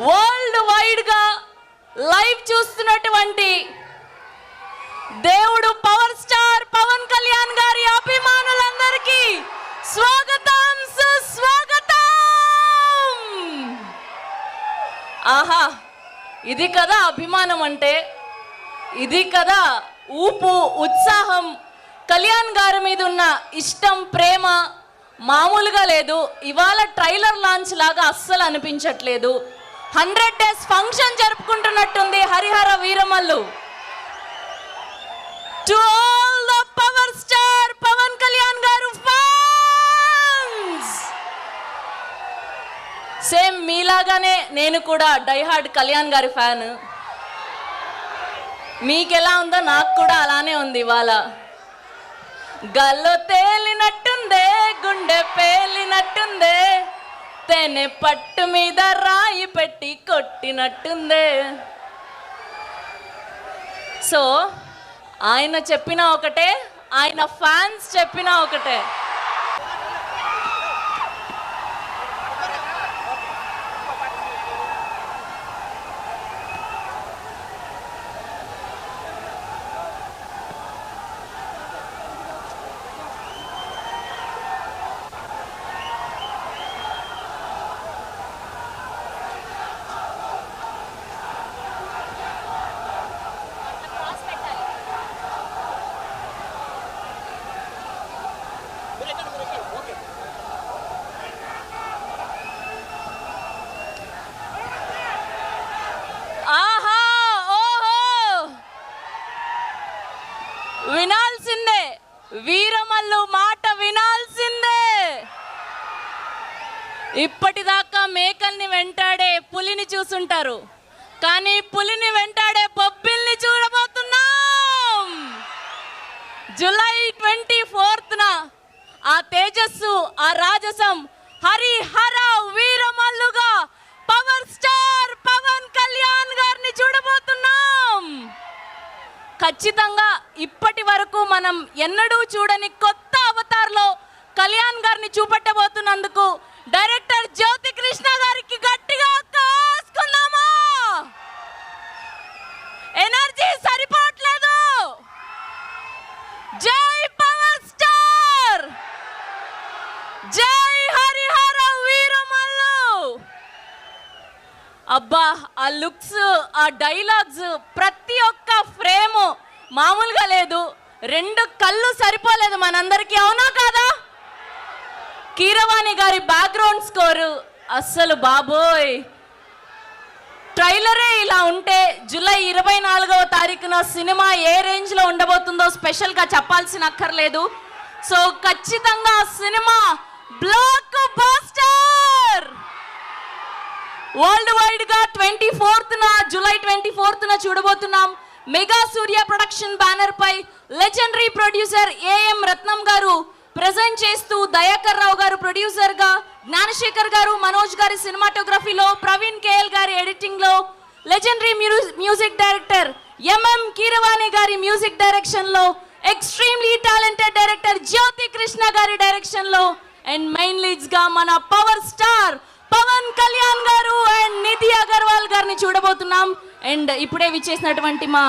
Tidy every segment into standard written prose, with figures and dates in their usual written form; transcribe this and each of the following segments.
World వైడ్గా live చూస్తున్నటువంటి దేవుడు పవర్ స్టార్ పవన్ కళ్యాణ్ గారి అభిమానులందరికీ స్వాగతం సుస్వాగతం. ఆహా, ఇది కదా అభిమానం అంటే, ఇది కదా ఊపు ఉత్సాహం. కళ్యాణ్ గారి మీద ఉన్న ఇష్టం ప్రేమ మామూలుగా లేదు. ఇవాళ ట్రైలర్ లాంచ్ లాగా అస్సలు అనిపించట్లేదు. 100 days ఫంక్షన్ జరుపుకుంటున్నట్టుంది Harihara Veeramallu. To all the power star Pawan Kalyan garu fans, same మీలాగానే నేను కూడా డైహార్డ్ కళ్యాణ్ గారి ఫ్యాన్. మీకెలా ఉందో నాకు కూడా అలానే ఉంది. ఇవాళ గల్లో తేలినట్టుందే, గుండె పేలినట్టుందే, తేనె పట్టు మీద రాయి పెట్టి కొట్టినట్టుందే. సో ఆయన చెప్పిన ఒకటే, ఆయన ఫ్యాన్స్ చెప్పిన ఒకటే. వినాల్సిందే, వీరమల్లు మాట వినాల్సిందే. ఇప్పటిదాకా మేకల్ని వెంటాడే పులిని చూసుంటారు, కానీ పులిని వెంటాడే బొబ్బిల్ని చూడబోతున్నాం. జూలై 24న ఆ తేజస్సు, ఆ రాజసం హరిహర వీరమల్లుగా పవర్ స్టార్ పవన్ కళ్యాణ్ గారిని చూడబోతున్నాం. ఖచ్చితంగా ఇప్పటి వరకు మనం ఎన్నడూ చూడని కొత్త అవతార్లో కళ్యాణ్ గారిని చూపెట్టబోతున్నందుకు డైరెక్టర్ జ్యోతి కృష్ణ గారికి గట్టిగా కాసుకుందామా? ఎనర్జీ సరిపోవట్లేదు. జై పవర్ స్టార్, జై హరిహర వీరమల్లు. అబ్బా, ఆ లుక్స్, ఆ డైలాగ్స్, ప్రతి ఒక్క ఫ్రేమ్ మామూలుగా లేదు. 2 కళ్ళు సరిపోలేదు మనందరికీ, అవునా కాదా? కీరవాణి గారి బ్యాక్గ్రౌండ్ స్కోరు అస్సలు బాబోయ్. ట్రైలరే ఇలా ఉంటే జూలై 24వ తారీఖున సినిమా ఏ రేంజ్లో ఉండబోతుందో స్పెషల్గా చెప్పాల్సిన అక్కర్లేదు. సో ఖచ్చితంగా cinema blockbuster. Worldwide గా 24న జూలై 24న చూడబోతున్నాం. మెగా సూర్య ప్రొడక్షన్ బ్యానర్ పై legendary producer A M Ratnam garu present చేస్తూ, దయాకర్ రావు గారు ప్రొడ్యూసర్ గా, జ్ఞానశేఖర్ గారు, మనోజ్ గారి సినిమాటోగ్రఫీలో, ప్రవీణ్ కేఎల్ గారి ఎడిటింగ్ లో, legendary music director MM Keeravani గారి మ్యూజిక్ డైరెక్షన్ లో, ఎక్స్ట్రీమ్లీ టాలెంటెడ్ డైరెక్టర్ జ్యోతి కృష్ణ గారి డైరెక్షన్ లో, అండ్ మెయిన్ లీడ్స్ గా మన పవర్ స్టార్ పవన్ కళ్యాణ్ గారు అండ్ నిధి అగర్వాల్ గారిని చూడబోతున్నాం. అండ్ ఇప్పుడే విచ్చేసినటువంటి మా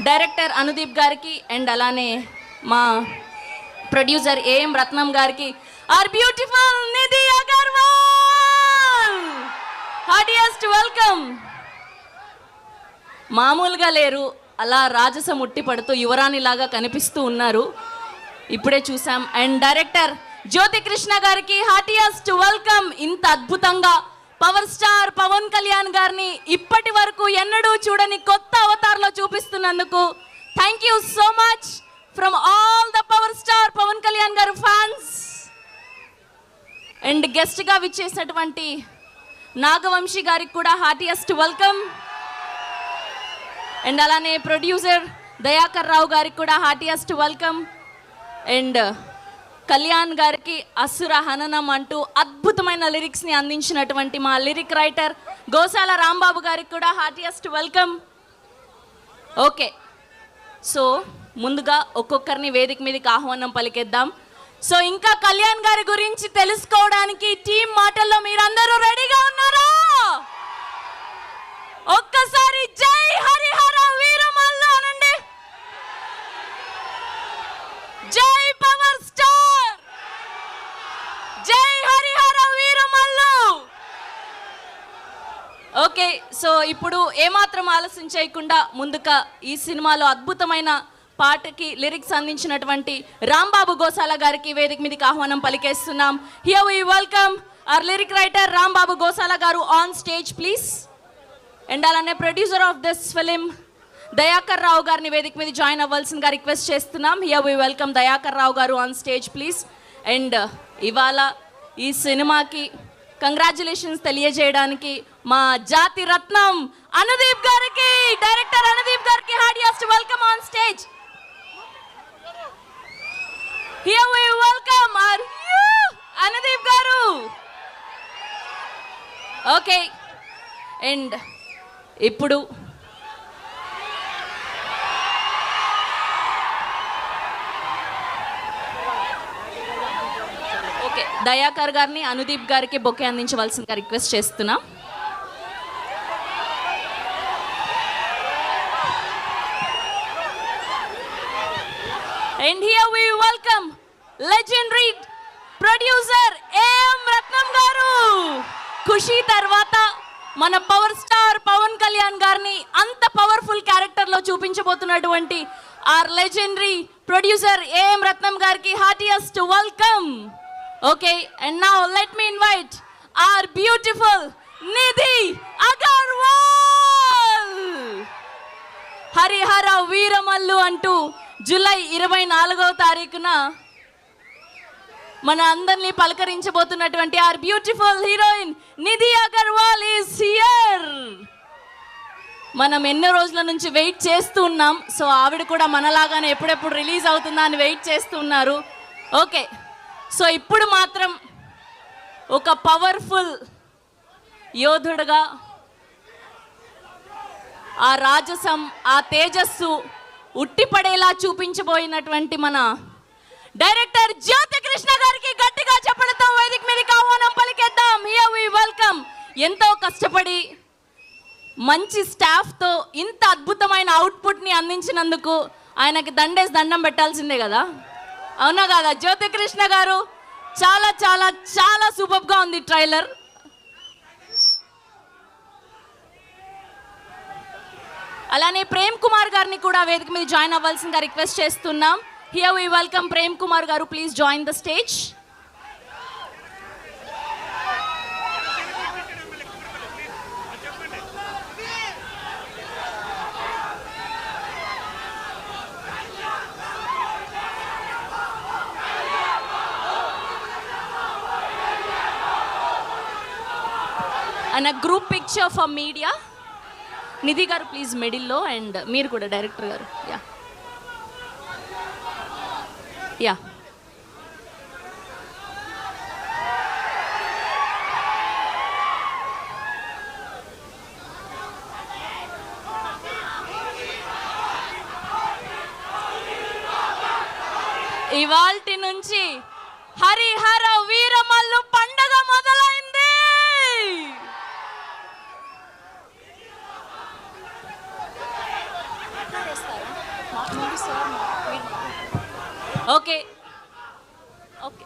డైరెక్టర్ అనుదీప్ గారికి, అండ్ అలానే మా ప్రొడ్యూసర్ ఏఎం రత్నం గారికి, our beautiful Nidhi Agarwal, heartiest welcome. మామూలుగా లేరు, అలా రాజసం ఉట్టి పడుతూ యువరాణి లాగా కనిపిస్తూ ఉన్నారు, ఇప్పుడే చూసాం. అండ్ డైరెక్టర్ జ్యోతి కృష్ణ గారికి హార్టియెస్ట్ వెల్కమ్. ఇంత అద్భుతంగా పవర్ స్టార్ పవన్ కళ్యాణ్ గారిని ఇప్పటి వరకు ఎన్నడూ చూడని కొత్త అవతార్లో చూపిస్తున్నందుకు thank you so much from all the power star Pawan Kalyan garu fans. And గెస్ట్గా విచ్చేసినటువంటి నాగవంశీ గారికి కూడా హార్టియెస్ట్ వెల్కమ్. అండ్ అలానే ప్రొడ్యూసర్ దయాకర్ రావు గారికి కూడా హార్టియెస్ట్ వెల్కమ్. అండ్ కళ్యాణ్ గారికి అసుర హననం అంటూ అద్భుతమైన లిరిక్స్ని అందించినటువంటి మా లిరిక్ రైటర్ గోసాల రాంబాబు గారికి కూడా హార్టియెస్ట్ వెల్కమ్. ఓకే, సో ముందుగా ఒక్కొక్కరిని వేదిక మీదకి ఆహ్వానం పలికేద్దాం. సో ఇంకా కళ్యాణ్ గారి గురించి తెలుసుకోవడానికి టీం మాటల్లో మీరందరూ రెడీగా ఉన్నారా? ఒక్కసారి జై హరిహర వీరమల్లు అనండి. జై పవర్ స్టార్, జై హరిహర వీరమల్లు. ఓకే, సో ఇప్పుడు ఏమాత్రం ఆలస్యం చేయకుండా ముందుగా ఈ సినిమాలో అద్భుతమైన పాటకి లిరిక్స్ అందించినటువంటి రాంబాబు గోసాల గారికి వేదిక మీదకి ఆహ్వానం పలికేస్తున్నాం. Here we welcome our lyric writer Rambabu Gosala garu on stage please. And అలానే producer of this film Dayakar Rao గారిని వేదిక మీద జాయిన్ అవ్వాల్సిందిగా రిక్వెస్ట్ చేస్తున్నాం. Here we welcome Dayakar Rao garu on stage please. And ఇవాళ ఈ సినిమాకి కంగ్రాచులేషన్స్ తెలియజేయడానికి మా జాతి రత్నం అనుదీప్ గారికి, డైరెక్టర్ అనుదీప్ గారికి heartiest welcome on stage. Here we welcome our Anudeep గారు. ఓకే, అండ్ ఇప్పుడు ఓకే దయాకర్ గారిని అనుదీప్ గారికి బొకే అందించవలసిందిగా రిక్వెస్ట్ చేస్తున్నాం. And here we welcome legendary producer A.M. రత్నం గారు. ఖుషి తర్వాత మన పవర్ స్టార్ పవన్ కళ్యాణ్ గారిని అంత పవర్ఫుల్ క్యారెక్టర్లో చూపించబోతున్నటువంటి our legendary producer A.M. Ratnam గారికి heartiest welcome. Okay, and now let me invite our beautiful Nidhi Agarwal. Harihara Veeramallu అంటూ జూలై 24వ తారీఖున మన అందరినీ పలకరించబోతున్నటువంటి our beautiful heroine Nidhi Agarwal is here. మనం ఎన్నో రోజుల నుంచి వెయిట్ చేస్తూ ఉన్నాం. సో ఆవిడ కూడా మనలాగానే ఎప్పుడెప్పుడు రిలీజ్ అవుతుందా అని వెయిట్ చేస్తూ ఉన్నారు. ఓకే, సో ఇప్పుడు మాత్రం ఒక పవర్ఫుల్ యోధుడుగా ఆ రాజసం, ఆ తేజస్సు ఉట్టిపడేలా చూపించబోయినటువంటి మన డైరెక్టర్ జ్యోతి కృష్ణ గారికి గట్టిగా చెప్పడంతో వేదిక మీదకి ఆహ్వానం పలికేద్దాం. Here we welcome. ఎంతో కష్టపడి మంచి స్టాఫ్తో ఇంత అద్భుతమైన అవుట్పుట్ని అందించినందుకు ఆయనకి దండేసి దండం పెట్టాల్సిందే కదా, అవునా కదా జ్యోతి కృష్ణ గారు? చాలా చాలా చాలా సూపర్గా ఉంది ట్రైలర్. అలానే ప్రేమ్ కుమార్ గారిని కూడా వేదిక మీద జాయిన్ అవ్వాల్సిందిగా రిక్వెస్ట్ చేస్తున్నాం. Here we welcome Prem Kumar garu, please join the stage. And a group picture for media. Nidhi garu please మిడిల్లో, అండ్ మీరు కూడా డైరెక్టర్ గారు. యా యా ఇవాల్టి నుంచి హరిహర వీరమల్లు పండగ మొదలైంది. Okay okay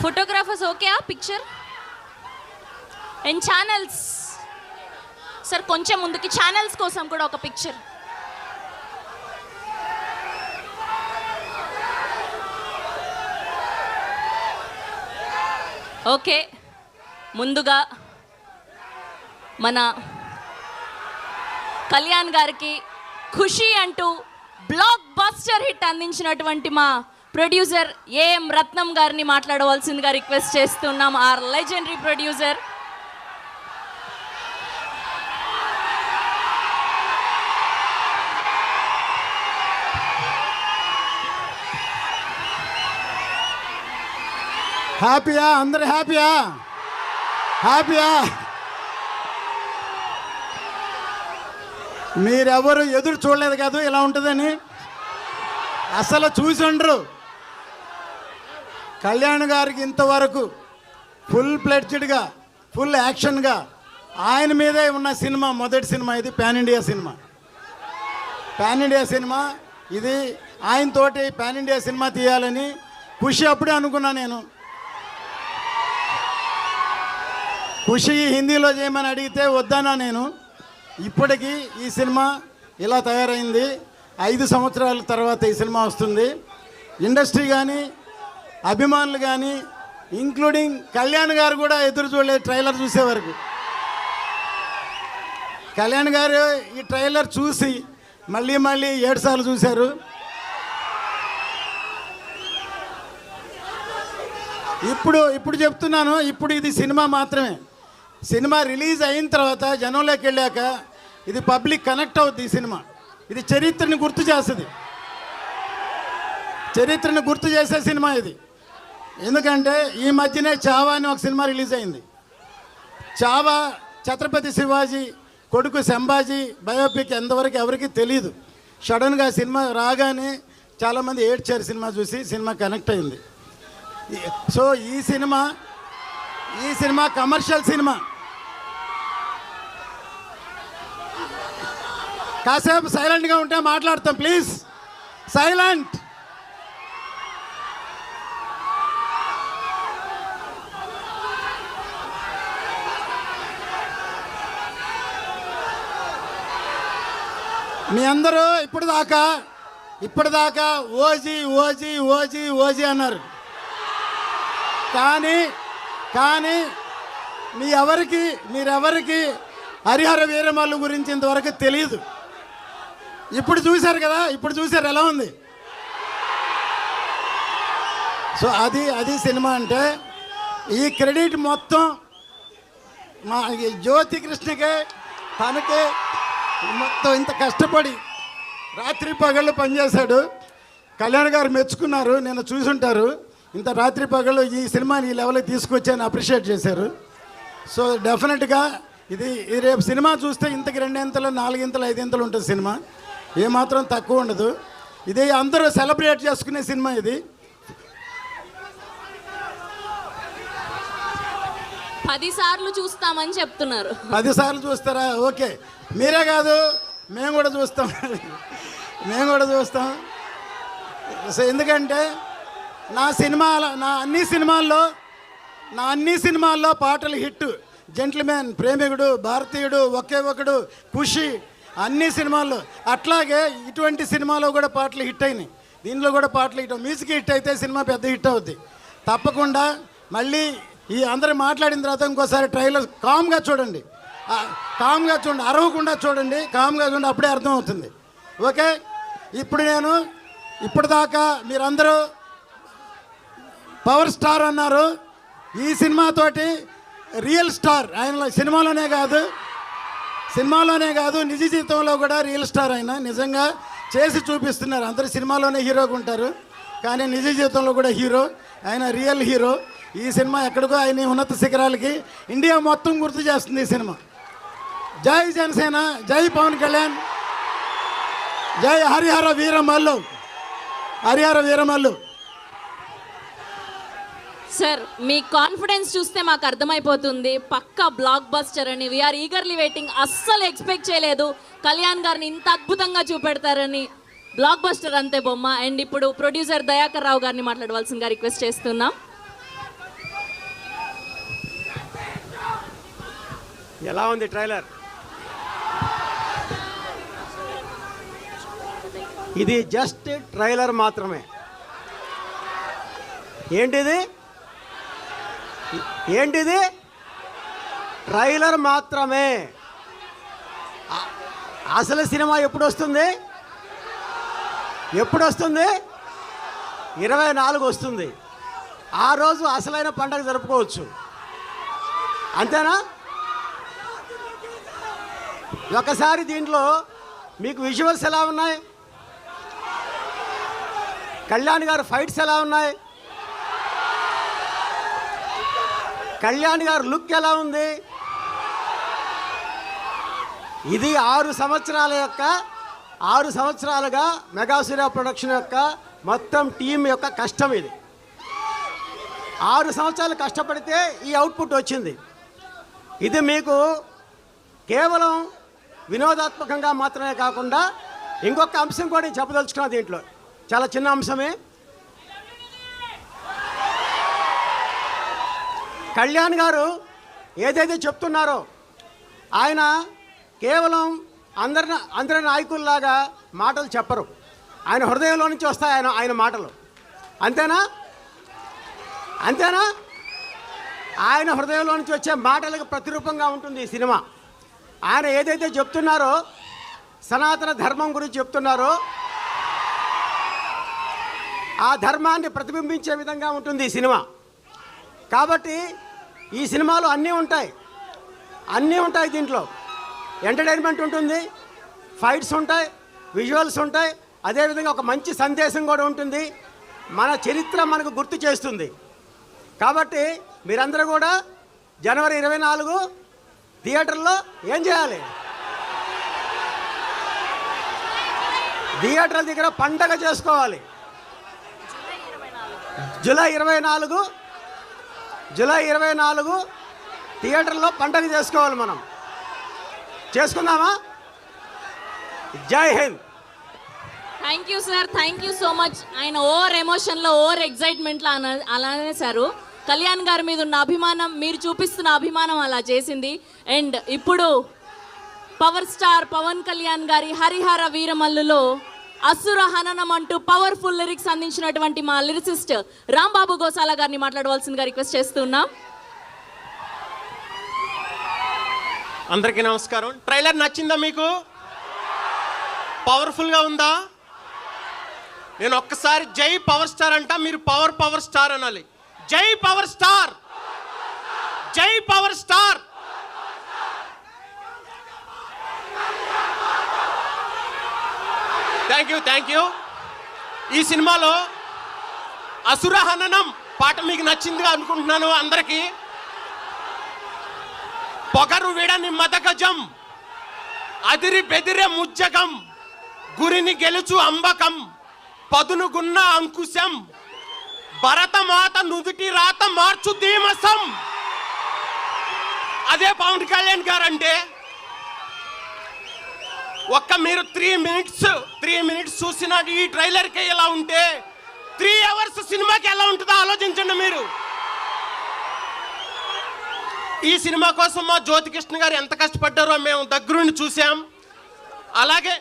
Photographers okay, picture and channels. Sir కొంచెం ముందుకి ఛానల్స్ కోసం కూడా ఒక పిక్చర్. ఓకే, ముందుగా మన కళ్యాణ్ గారికి ఖుషి అంటూ బ్లాక్ బస్టర్ హిట్ అందించినటువంటి మా ప్రొడ్యూసర్ ఏఎం రత్నం గారిని మాట్లాడవలసిందిగా రిక్వెస్ట్ చేస్తున్నాం. Our legendary producer. హ్యాపీయా? అందరు హ్యాపీయా? హ్యాపీయా? మీరెవరు ఎదురు చూడలేదు కాదు ఇలా ఉంటుందని, అసలు చూసి ఉండరు. కళ్యాణ్ గారికి ఇంతవరకు ఫుల్ ప్లెడ్జ్డ్గా, ఫుల్ యాక్షన్గా ఆయన మీదే ఉన్న సినిమా మొదటి సినిమా ఇది. Pan India cinema, pan India cinema ఇది. ఆయనతోటి పాన్ ఇండియా సినిమా తీయాలని ఖుషి అప్పుడే అనుకున్నా నేను. ఖుషి హిందీలో చేయమని అడిగితే వద్దనా నేను. ఇప్పటికీ ఈ సినిమా ఇలా తయారైంది. 5 సంవత్సరాల తర్వాత ఈ సినిమా వస్తుంది. ఇండస్ట్రీ కానీ, అభిమానులు కానీ, ఇంక్లూడింగ్ కళ్యాణ్ గారు కూడా ఎదురు చూడలేదు ట్రైలర్ చూసే వరకు. కళ్యాణ్ గారు ఈ ట్రైలర్ చూసి మళ్ళీ 7 సార్లు చూశారు. ఇప్పుడు చెప్తున్నాను, ఇప్పుడు ఇది సినిమా మాత్రమే. సినిమా రిలీజ్ అయిన తర్వాత జనంలోకి వెళ్ళాక ఇది పబ్లిక్ కనెక్ట్ అవుద్ది. ఈ సినిమా ఇది చరిత్రని గుర్తు చేస్తుంది, చరిత్రను గుర్తు చేసే సినిమా ఇది. ఎందుకంటే ఈ మధ్యనే చావా అని ఒక సినిమా రిలీజ్ అయింది. చావా ఛత్రపతి శివాజీ కొడుకు సంభాజీ బయోపిక్ ఎంతవరకు ఎవరికి తెలియదు. సడన్గా సినిమా రాగానే చాలామంది ఏడ్చారు సినిమా చూసి. సినిమా కనెక్ట్ అయింది. సో ఈ సినిమా కమర్షియల్ సినిమా. కాసేపు సైలెంట్గా ఉంటే మాట్లాడతాం ప్లీజ్. సైలెంట్. మీ అందరూ ఇప్పటిదాకా ఓజీ ఓజీ ఓజీ ఓజీ అన్నారు. కానీ మీరెవరికి హరిహర వీరమల్లు గురించి ఇంతవరకు తెలియదు. ఇప్పుడు చూశారు కదా, ఇప్పుడు చూశారు ఎలా ఉంది. సో అది సినిమా అంటే. ఈ క్రెడిట్ మొత్తం మా జ్యోతి కృష్ణకే, తనకే. మొత్తం ఇంత కష్టపడి రాత్రి పగళ్ళు పనిచేశాడు. కళ్యాణ్ గారు మెచ్చుకున్నారు, నేను చూసుంటారు. ఇంత రాత్రి పగళ్ళు ఈ సినిమాని ఈ లెవెల్కి తీసుకొచ్చాను అప్రిషియేట్ చేశారు. సో డెఫినెట్గా ఇది రేపు సినిమా చూస్తే ఇంతకి 2 ఇంతలు 4 ఇంతలు 5 ఇంతలు ఉంటుంది సినిమా. ఏమాత్రం తక్కువ ఉండదు. ఇది అందరూ సెలబ్రేట్ చేసుకునే సినిమా ఇది. 10 సార్లు చూస్తామని చెప్తున్నారు. 10 సార్లు చూస్తారా? ఓకే, మీరే కాదు మేము కూడా చూస్తాం. సో ఎందుకంటే నా అన్ని సినిమాల్లో పాటలు హిట్. జెంట్ల్మెన్, ప్రేమికుడు, భారతీయుడు, ఒకే ఒకడు, ఖుషి, అన్ని సినిమాల్లో. అట్లాగే ఇటువంటి సినిమాలో కూడా పాటలు హిట్ అయినాయి. దీనిలో కూడా పాటలు హిట్. మ్యూజిక్ హిట్ అయితే సినిమా పెద్ద హిట్ అవుద్ది తప్పకుండా. మళ్ళీ ఈ అందరూ మాట్లాడిన తర్వాత ఇంకోసారి ట్రైలర్ కామ్గా చూడండి, అరవకుండా చూడండి, కామ్గా చూడండి, అప్పుడే అర్థమవుతుంది. ఓకే, ఇప్పటిదాకా మీరందరూ పవర్ స్టార్ అన్నారు. ఈ సినిమాతోటి రియల్ స్టార్ ఆయన సినిమాలోనే కాదు నిజ జీవితంలో కూడా రియల్ స్టార్ ఆయన. నిజంగా చేసి చూపిస్తున్నారు. అందరు సినిమాలోనే హీరోగా ఉంటారు, కానీ నిజ జీవితంలో కూడా హీరో. ఆయన రియల్ హీరో. ఈ సినిమా ఎక్కడికో ఆయన ఉన్నత శిఖరాలకి ఇండియా మొత్తం గుర్తు చేస్తుంది ఈ సినిమా. జై జనసేన, జై పవన్ కళ్యాణ్, జై హరిహర వీరమల్లు. సార్ మీ కాన్ఫిడెన్స్ చూస్తే మాకు అర్థమైపోతుంది, పక్కా బ్లాక్ బస్టర్ అని. We are eagerly waiting. అస్సలు ఎక్స్పెక్ట్ చేయలేదు కళ్యాణ్ గారిని ఇంత అద్భుతంగా చూపెడతారని. బ్లాక్ బస్టర్ అంతే బొమ్మ. అండ్ ఇప్పుడు ప్రొడ్యూసర్ దయాకర్ రావు గారిని మాట్లాడవలసిందిగా రిక్వెస్ట్ చేస్తున్నాం. ఎలా ఉంది ట్రైలర్? ఇది జస్ట్ ట్రైలర్ మాత్రమే. ఏంటిది ఏంటిది ట్రైలర్ మాత్రమే. అసలు సినిమా ఎప్పుడు వస్తుంది? 24 వస్తుంది. ఆ రోజు అసలైన పండగ జరుపుకోవచ్చు. అంతేనా? ఒకసారి దీంట్లో మీకు విజువల్స్ ఎలా ఉన్నాయి? కళ్యాణ్ గారు ఫైట్స్ ఎలా ఉన్నాయి? కళ్యాణ్ గారు లుక్ ఎలా ఉంది? ఇది 6 సంవత్సరాలుగా మెగాసూర్య ప్రొడక్షన్ యొక్క మొత్తం టీం యొక్క కష్టం. ఇది 6 సంవత్సరాలు కష్టపడితే ఈ అవుట్పుట్ వచ్చింది. ఇది మీకు కేవలం వినోదాత్మకంగా మాత్రమే కాకుండా ఇంకొక అంశం కూడా నేను చెప్పదలుచుకున్నా. దీంట్లో చాలా చిన్న అంశమే. కళ్యాణ్ గారు ఏదైతే చెప్తున్నారో ఆయన కేవలం అందరి నాయకుల్లాగా మాటలు చెప్పరు. ఆయన హృదయంలో నుంచి వస్తాయి ఆయన మాటలు. అంతేనా? ఆయన హృదయంలో నుంచి వచ్చే మాటలకు ప్రతిరూపంగా ఉంటుంది ఈ సినిమా. ఆయన ఏదైతే చెప్తున్నారో సనాతన ధర్మం గురించి చెప్తున్నారో ఆ ధర్మాన్ని ప్రతిబింబించే విధంగా ఉంటుంది ఈ సినిమా. కాబట్టి ఈ సినిమాలో అన్నీ ఉంటాయి. దీంట్లో ఎంటర్టైన్మెంట్ ఉంటుంది, ఫైట్స్ ఉంటాయి, విజువల్స్ ఉంటాయి, అదేవిధంగా ఒక మంచి సందేశం కూడా ఉంటుంది. మన చరిత్ర మనకు గుర్తు చేస్తుంది. కాబట్టి మీరందరూ కూడా జనవరి 24 థియేటర్లో ఏం చేయాలి? థియేటర్ల దగ్గర పండగ చేసుకోవాలి. జూలై 24 థియేటర్లో పండగ చేసుకోవాలి. మనం చేసుకుందామా? జై Hind. Thank you sir, thank you so much. ఆయన ఓవర్ ఎమోషన్లో ఓవర్ ఎగ్జైట్మెంట్లో అలానే సారు. కళ్యాణ్ గారి మీద ఉన్న అభిమానం, మీరు చూపిస్తున్న అభిమానం అలా చేసింది. అండ్ ఇప్పుడు పవర్ స్టార్ పవన్ కళ్యాణ్ గారి హరిహర వీరమల్లులో అసుర హననం అంటూ పవర్ఫుల్ లిరిక్స్ అందించినటువంటి మా లిరిసిస్ట్ రాంబాబు గోసాల గారిని మాట్లాడవలసిందిగా రిక్వెస్ట్ చేస్తున్నాం. అందరికీ నమస్కారం. ట్రైలర్ నచ్చిందా మీకు? పవర్ఫుల్గా ఉందా? నేను ఒక్కసారి జై పవర్ స్టార్ అంటా, మీరు పవర్ స్టార్ అనాలి. జై పవర్ స్టార్, జై పవర్ స్టార్. Thank you. ఈ సినిమాలో అసుర హననం పాట మీకు నచ్చిందిగా అనుకుంటున్నాను. అందరికీ పొగరు విడని మదగజం, అదిరి బెదిరే ముజ్జగం, గురిని గెలుచు అంబకం, పదునుగున్న అంకుశం, భరతమాత నుదుటి రాత మార్చు ధీమసం. అదే పవన్ కళ్యాణ్ గారు అంటే. మీరు 3 మినిట్స్ చూసిన ఈ ట్రైలర్కి ఎలా ఉంటే 3 అవర్స్ సినిమాకి ఎలా ఉంటుందో ఆలోచించండి మీరు. ఈ సినిమా కోసం మా జ్యోతికృష్ణ గారు ఎంత కష్టపడ్డారో మేము దగ్గరుండి చూసాం. అలాగే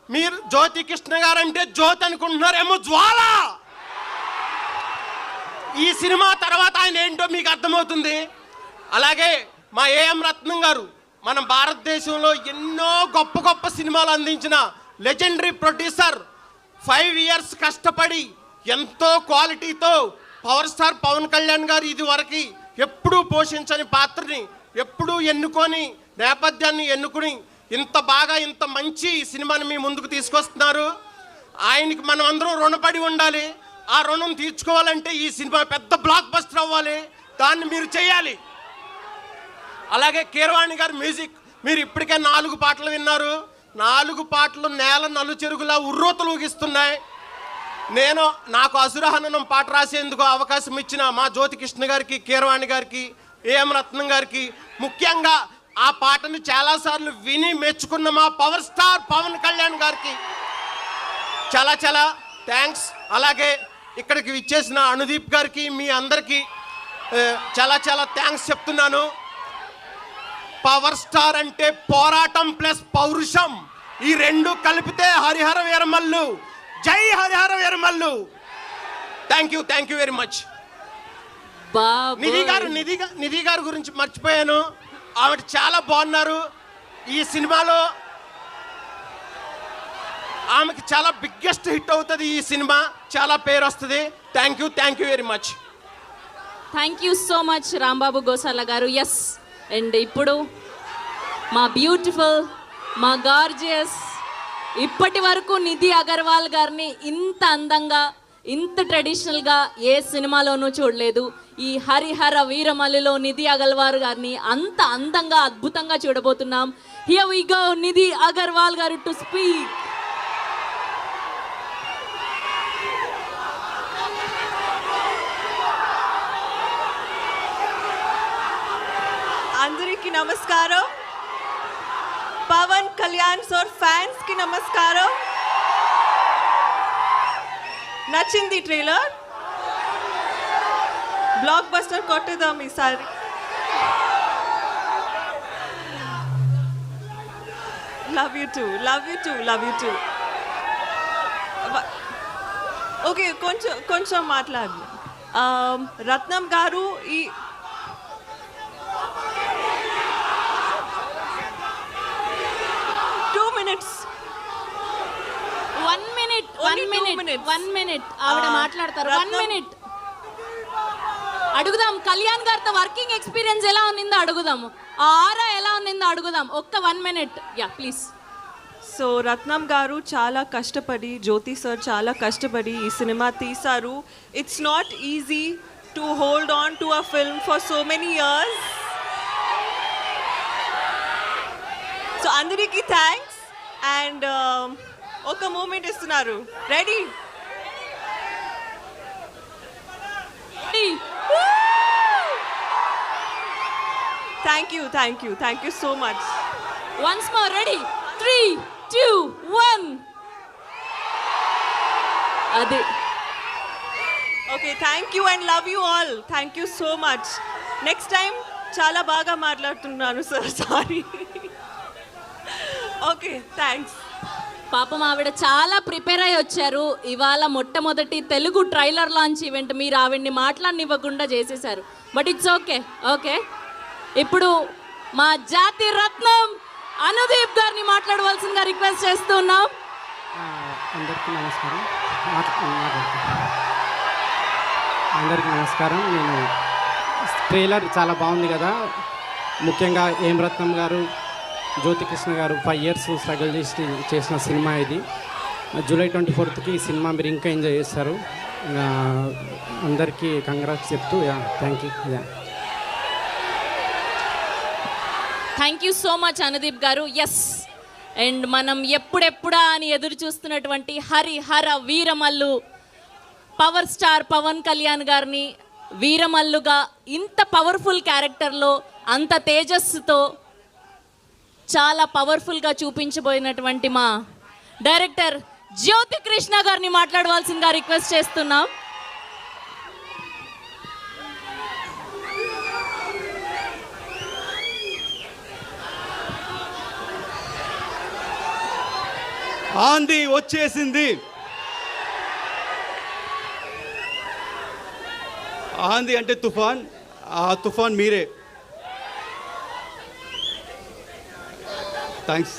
మీరు జ్యోతికృష్ణ గారు అంటే జ్యోతి అనుకుంటున్నారేమో, జ్వాల. ఈ సినిమా తర్వాత ఆయన ఏంటో మీకు అర్థమవుతుంది. అలాగే మా ఏఎం రత్నం గారు మన భారతదేశంలో ఎన్నో గొప్ప సినిమాలు అందించిన లెజెండరీ ప్రొడ్యూసర్. 5 ఇయర్స్ కష్టపడి ఎంతో క్వాలిటీతో పవర్ స్టార్ పవన్ కళ్యాణ్ గారు ఇదివరకు ఎప్పుడూ పోషించని పాత్రని ఎప్పుడూ ఎన్నుకొని, నేపథ్యాన్ని ఎన్నుకొని ఇంత బాగా ఇంత మంచి సినిమాని మీ ముందుకు తీసుకొస్తున్నారు. ఆయనకి మనం అందరం రుణపడి ఉండాలి. ఆ రుణం తీర్చుకోవాలంటే ఈ సినిమా పెద్ద బ్లాక్ బస్టర్ అవ్వాలి. దాన్ని మీరు చేయాలి. అలాగే కీరవాణి గారి మ్యూజిక్, మీరు ఇప్పటికే 4 పాటలు విన్నారు. 4 పాటలు నేల నలుచెరుగులా ఉర్రూతలు ఊగిస్తున్నాయి. నాకు అసురహననం పాట రాసేందుకు అవకాశం ఇచ్చిన మా జ్యోతికృష్ణ గారికి, కీరవాణి గారికి, ఏఎం రత్నం గారికి, ముఖ్యంగా ఆ పాటను చాలాసార్లు విని మెచ్చుకున్న మా పవర్ స్టార్ పవన్ కళ్యాణ్ గారికి చాలా థ్యాంక్స్. అలాగే ఇక్కడికి ఇచ్చేసిన అనుదీప్ గారికి, మీ అందరికీ చాలా థ్యాంక్స్ చెప్తున్నాను. పవర్ స్టార్ అంటే పోరాటం ప్లస్ పౌరుషం. ఈ రెండు కలిపితే హరిహర వీరమల్లు. జై Harihara Veeramallu. Thank you very much. Nidhi garu గురించి మర్చిపోయాను. ఆవిడ చాలా బాగున్నారు ఈ సినిమాలో. ఆమెకి చాలా బిగ్గెస్ట్ హిట్ అవుతుంది ఈ సినిమా, చాలా పేరు వస్తుంది. Thank you very much. Thank you so much Rambabu Gosala garu. Yes, and ఇప్పుడు మా బ్యూటిఫుల్, మా గార్జియస్, ఇప్పటి వరకు నిధి అగర్వాల్ గారిని ఇంత అందంగా, ఇంత ట్రెడిషనల్గా ఏ సినిమాలోనూ చూడలేదు. ఈ హరిహర వీరమల్లులో నిధి అగర్వాల్ గారిని అంత అందంగా, అద్భుతంగా చూడబోతున్నాం. Here we go, Nidhi Agarwal గారు టు స్పీక్. అందరికీ నమస్కారం. పవన్ కళ్యాణ్ సార్ ఫ్యాన్స్ కి నమస్కారం. నచ్చింది ట్రైలర్? బ్లాక్ బస్టర్ కొట్టేద్దాం ఈసారి. Love you two. ఓకే, కొంచెం మాట్లాడు. రత్నం గారు, ఈ వన్ మినిట్ ఆవిడ మాట్లాడతారు. 1 minute అడుగుదాం. కళ్యాణ్ గారితో వర్కింగ్ ఎక్స్పీరియన్స్ ఎలా ఉన్నిందో అడుగుదాము, ఆ ఆరా ఎలా ఉన్నిందో అడుగుదాం. ఒక్క 1 minute, యా ప్లీజ్. సో రత్నం గారు చాలా కష్టపడి, జ్యోతి సార్ చాలా కష్టపడి ఈ సినిమా తీశారు. It's not easy to hold on to a film for so many years. So అందరికీ థ్యాంక్స్. అండ్ ఒక మూమెంట్ ఇస్తున్నారు. Ready? Thank you so much. Once more. Ready? 3, 2, 1. అది. Okay, thank you and love you all. Thank you so much. Next time చాలా బాగా మాట్లాడుతున్నాను sir, sorry. Okay, thanks. పాపం ఆవిడ చాలా ప్రిపేర్ అయ్యి వచ్చారు. ఇవాళ మొట్టమొదటి తెలుగు ట్రైలర్ లాంచ్ ఈవెంట్ మీరు ఆవిడ్ని మాట్లాడనివ్వకుండా చేసేశారు. But it's okay. ఇప్పుడు మా జాతి రత్నం అనుదీప్ గారిని మాట్లాడవలసిందిగా రిక్వెస్ట్ చేస్తున్నాం. అందరికీ నమస్కారం. నేను ట్రైలర్ చాలా బాగుంది కదా. ముఖ్యంగా ఏం రత్నం గారు, జ్యోతి కృష్ణ గారు 5 years స్ట్రగుల్ చేసిన సినిమా ఇది. July 24th ఈ సినిమా మీరు ఇంకా ఎంజాయ్ చేస్తారు. అందరికీ కంగ్రాట్స్ చెప్తూ thank you. Thank you so much Anudeep గారు. ఎస్, అండ్ మనం ఎప్పుడెప్పుడా అని ఎదురు చూస్తున్నటువంటి హరిహర వీరమల్లు పవర్ స్టార్ పవన్ కళ్యాణ్ గారిని వీరమల్లుగా ఇంత పవర్ఫుల్ క్యారెక్టర్లో, అంత తేజస్సుతో చాలా పవర్ఫుల్గా చూపించబోయినటువంటి మా డైరెక్టర్ జ్యోతి కృష్ణ గారిని మాట్లాడవలసిందిగా రిక్వెస్ట్ చేస్తున్నాం. ఆంది వచ్చేసింది. ఆంది అంటే తుఫాన్, ఆ తుఫాన్ మీరే. థ్యాంక్స్.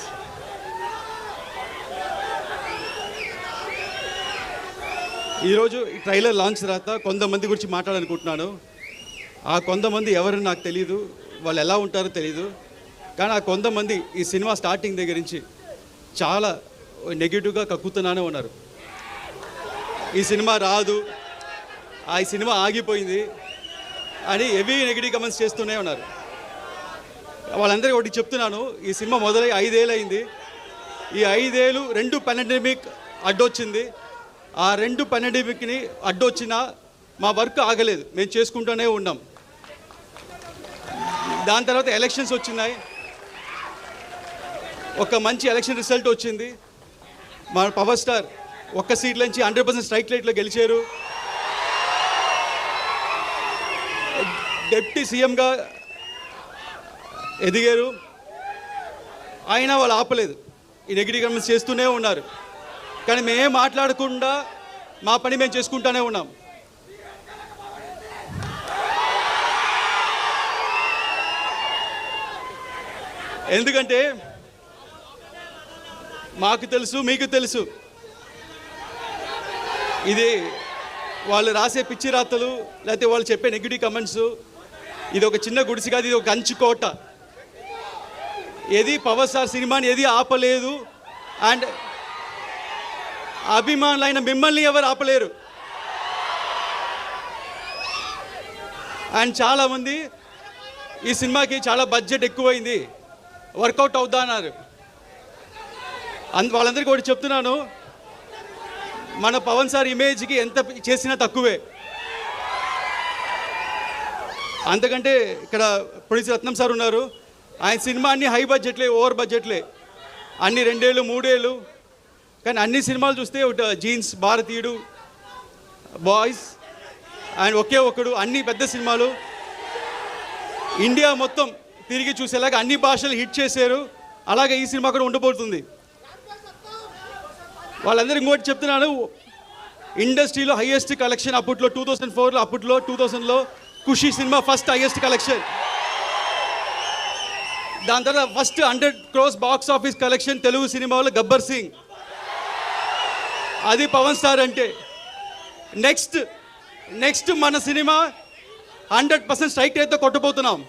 ఈరోజు ఈ ట్రైలర్ లాంచ్ తర్వాత కొంతమంది గురించి మాట్లాడాలనుకుంటున్నాను. ఆ కొంతమంది ఎవరు నాకు తెలియదు, వాళ్ళు ఎలా ఉంటారో తెలియదు. కానీ ఆ కొంతమంది ఈ సినిమా స్టార్టింగ్ దగ్గర నుంచి చాలా నెగిటివ్గా కక్కుతున్నానే ఉన్నారు. ఈ సినిమా రాదు, ఈ సినిమా ఆగిపోయింది అని హెవీ నెగిటివ్ కమెంట్స్ చేస్తూనే ఉన్నారు. వాళ్ళందరికీ ఒకటి చెప్తున్నాను, ఈ సినిమా మొదలై 5 ఏళ్ళు అయింది. ఈ 5 ఏళ్ళు 2 పాండమిక్ అడ్డొచ్చింది. ఆ 2 పాండమిక్ని అడ్డొచ్చినా మా వర్క్ ఆగలేదు, మేము చేసుకుంటూనే ఉన్నాం. దాని తర్వాత ఎలక్షన్స్ వచ్చినాయి, ఒక మంచి ఎలక్షన్ రిజల్ట్ వచ్చింది. మా పవర్ స్టార్ ఒక్క సీట్ నుంచి 100% స్ట్రైక్ రేట్లో గెలిచారు. డిప్యూటీ సీఎంగా ఎదిగారు. అయినా వాళ్ళు ఆపలేదు. ఈ నెగిటివ్ కమెంట్స్ చేస్తూనే ఉన్నారు. కానీ మేమేం మాట్లాడకుండా మా పని మేము చేసుకుంటూనే ఉన్నాం. ఎందుకంటే మాకు తెలుసు, మీకు తెలుసు, ఇది వాళ్ళు రాసే పిచ్చి రాతలు లేకపోతే వాళ్ళు చెప్పే నెగిటివ్ కమెంట్స్, ఇది ఒక చిన్న గుడిసి కాదు, ఇది ఒక కంచు కోట. ఏది పవర్ స్టార్ సినిమాని ఏది ఆపలేదు. అండ్ అభిమానులైన మిమ్మల్ని ఎవరు ఆపలేరు. అండ్ చాలామంది ఈ సినిమాకి చాలా బడ్జెట్ ఎక్కువైంది, వర్కౌట్ అవుద్దా అన్నారు. వాళ్ళందరికీ ఒకటి చెప్తున్నాను, మన పవన్ సార్ ఇమేజ్కి ఎంత చేసినా తక్కువే. అంతకంటే ఇక్కడ ప్రొడ్యూసర్ రత్నం సార్ ఉన్నారు, ఆయన సినిమా అన్ని హై బడ్జెట్లే, ఓవర్ బడ్జెట్లే, అన్ని 2 ఏళ్ళు 3 ఏళ్ళు. కానీ అన్ని సినిమాలు చూస్తే ఒకటి జీన్స్, భారతీయుడు, బాయ్స్ అండ్ ఒకే ఒక్కడు, అన్ని పెద్ద సినిమాలు ఇండియా మొత్తం తిరిగి చూసేలాగా అన్ని భాషలు హిట్ చేశారు. అలాగే ఈ సినిమా కూడా ఉండబోతుంది. వాళ్ళందరూ ఇంకోటి చెప్తున్నాను, ఇండస్ట్రీలో హైయెస్ట్ కలెక్షన్ అప్పట్లో 2004లో, అప్పట్లో 2000లో ఖుషి సినిమా ఫస్ట్ హైయెస్ట్ కలెక్షన్. దాని తర్వాత first 100 crores box office collection Telugu సినిమాలో గబ్బర్ సింగ్. అది పవన్ స్టార్ అంటే. నెక్స్ట్ మన సినిమా 100% స్ట్రైక్ రేట్తో కొట్టబోతున్నాం.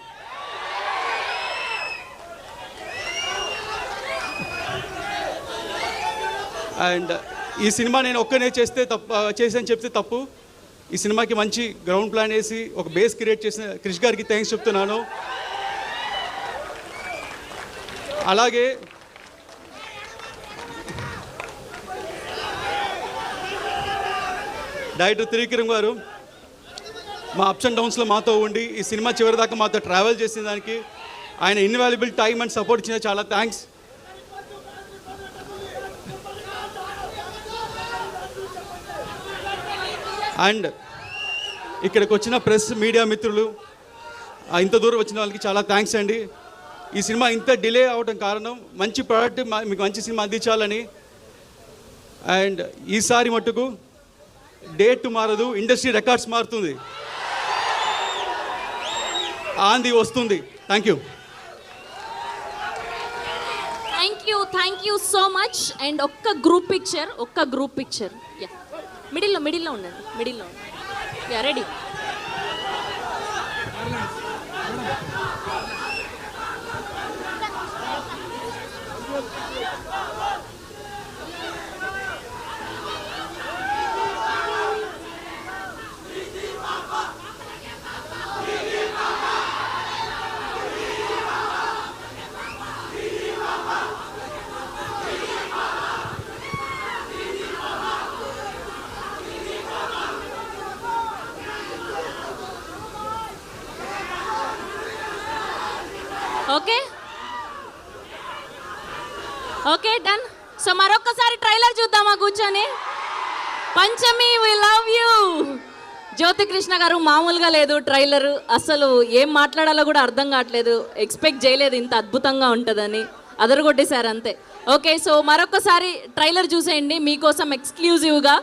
అండ్ ఈ సినిమా నేను ఒక్కనే చేసాను చెప్తే తప్పు. ఈ సినిమాకి మంచి గ్రౌండ్ ప్లాన్ వేసి ఒక బేస్ క్రియేట్ చేసిన క్రిష్ గారికి థ్యాంక్స్ చెప్తున్నాను. అలాగే డైరెక్టర్ త్రివిక్రమ్ గారు మా అప్స్ అండ్ డౌన్స్లో మాతో ఉండి ఈ సినిమా చివరి దాకా మాతో ట్రావెల్ చేసిన దానికి ఆయన ఇన్వాల్యుబుల్ టైం అండ్ సపోర్ట్ ఇచ్చిన చాలా థ్యాంక్స్. అండ్ ఇక్కడికి వచ్చిన ప్రెస్ మీడియా మిత్రులు, ఇంత దూరం వచ్చిన వాళ్ళకి చాలా థ్యాంక్స్ అండి. ఈ సినిమా ఇంత డిలే అవడం కారణం మంచి ప్రోడక్ట్ మీకు మంచి సినిమా అందించాలని. అండ్ ఈసారి మట్టుకు డేట్ మారదు, ఇండస్ట్రీ రికార్డ్స్ మారుతుంది, ఆంది వస్తుంది. Thank you. Thank you so much. And ఒక్క గ్రూప్ పిక్చర్ యా మిడిల్లో ఉండండి. Yeah ready. Okay done. So మరొక్కసారి ట్రైలర్ చూద్దామా కూర్చొని. పంచమి వి లవ్ యూ. జ్యోతికృష్ణ గారు మామూలుగా లేదు ట్రైలర్, అసలు ఏం మాట్లాడాలో కూడా అర్థం కావట్లేదు. ఎక్స్పెక్ట్ చేయలేదు ఇంత అద్భుతంగా ఉంటుందని, అదరగొట్టేశారు అంతే. ఓకే, సో మరొక్కసారి ట్రైలర్ చూసేయండి మీకోసం ఎక్స్క్లూజివ్గా.